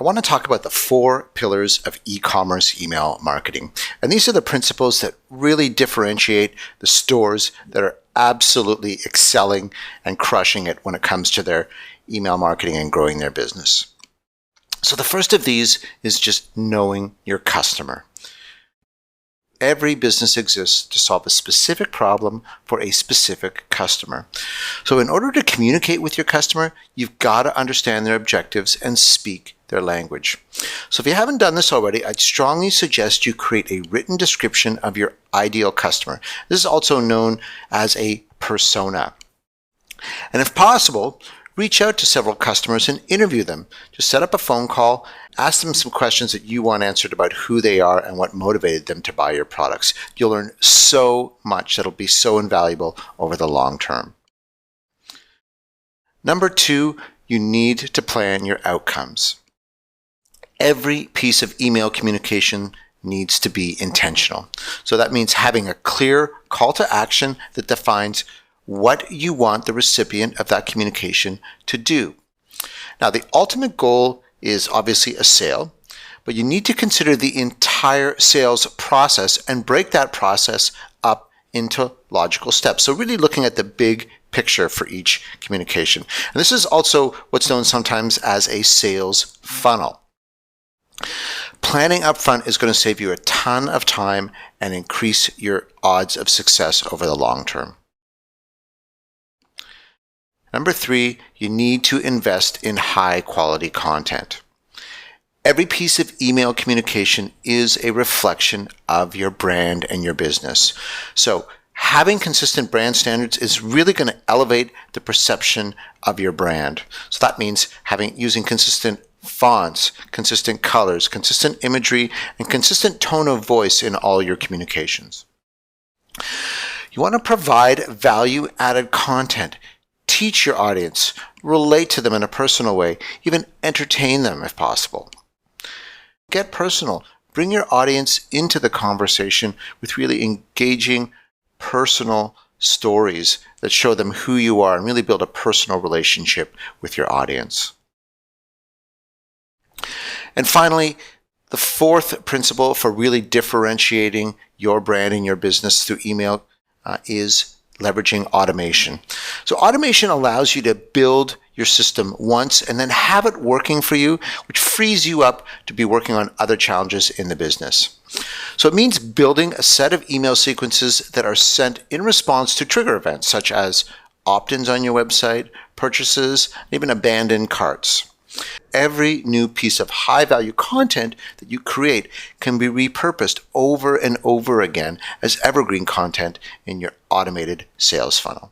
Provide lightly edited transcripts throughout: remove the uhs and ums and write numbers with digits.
I want to talk about the 4 pillars of e-commerce email marketing. And these are the principles that really differentiate the stores that are absolutely excelling and crushing it when it comes to their email marketing and growing their business. So the first of these is just knowing your customer. Every business exists to solve a specific problem for a specific customer. So in order to communicate with your customer, you've got to understand their objectives and speak their language. So if you haven't done this already, I'd strongly suggest you create a written description of your ideal customer. This is also known as a persona. And if possible, reach out to several customers and interview them. Just set up a phone call, ask them some questions that you want answered about who they are and what motivated them to buy your products. You'll learn so much that'll be so invaluable over the long term. Number 2, you need to plan your outcomes. Every piece of email communication needs to be intentional. So that means having a clear call to action that defines what you want the recipient of that communication to do. Now, the ultimate goal is obviously a sale, but you need to consider the entire sales process and break that process up into logical steps. So really looking at the big picture for each communication. And this is also what's known sometimes as a sales funnel. Planning upfront is going to save you a ton of time and increase your odds of success over the long term. Number 3, you need to invest in high quality content. Every piece of email communication is a reflection of your brand and your business. So having consistent brand standards is really going to elevate the perception of your brand. So that means using consistent fonts, consistent colors, consistent imagery, and consistent tone of voice in all your communications. You want to provide value-added content. Teach your audience, relate to them in a personal way, even entertain them if possible. Get personal. Bring your audience into the conversation with really engaging, personal stories that show them who you are and really build a personal relationship with your audience. And finally, the 4th principle for really differentiating your brand and your business through email is leveraging automation. So automation allows you to build your system once and then have it working for you, which frees you up to be working on other challenges in the business. So it means building a set of email sequences that are sent in response to trigger events such as opt-ins on your website, purchases, even abandoned carts. Every new piece of high-value content that you create can be repurposed over and over again as evergreen content in your automated sales funnel.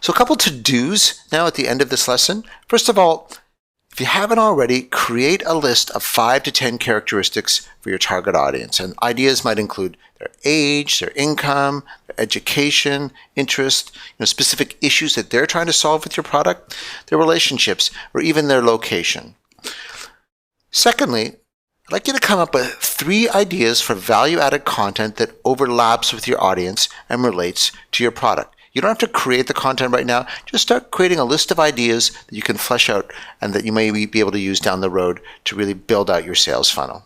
So a couple to-dos now at the end of this lesson. First of all, if you haven't already, create a list of 5 to 10 characteristics for your target audience. And ideas might include their age, their income, their education, interest, specific issues that they're trying to solve with your product, their relationships, or even their location. Secondly, I'd like you to come up with 3 ideas for value-added content that overlaps with your audience and relates to your product. You don't have to create the content right now. Just start creating a list of ideas that you can flesh out and that you may be able to use down the road to really build out your sales funnel.